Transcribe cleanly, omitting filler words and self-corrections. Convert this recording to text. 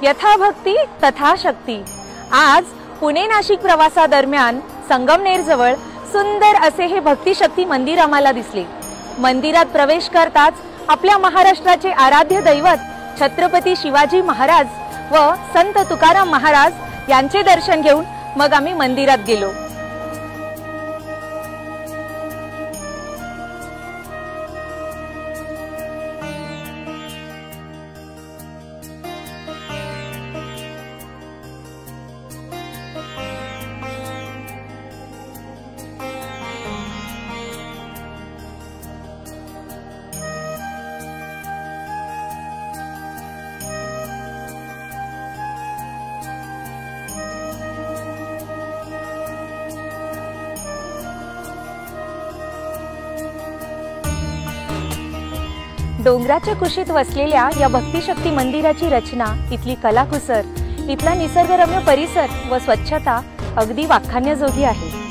यथा भक्ती तथा शक्ती। आज पुणे नाशिक प्रवासादरम्यान संगमनेर जवळ सुंदर असे हे भक्ती शक्ती मंदिर आम्हाला दिसले। मंदिरात प्रवेश करताच आपल्या महाराष्ट्राचे आराध्य दैवत छत्रपती शिवाजी महाराज व संत तुकाराम महाराज यांचे दर्शन घेऊन मग आम्ही मंदिरात गेलो। डोंगराच्या कुशीत वसलेल्या या भक्तिशक्ती मंदिराची रचना, इथली कलाकुसर, इथला निसर्गरम्य परिसर व स्वच्छता अगदी वाखाणण्याजोगी आहे।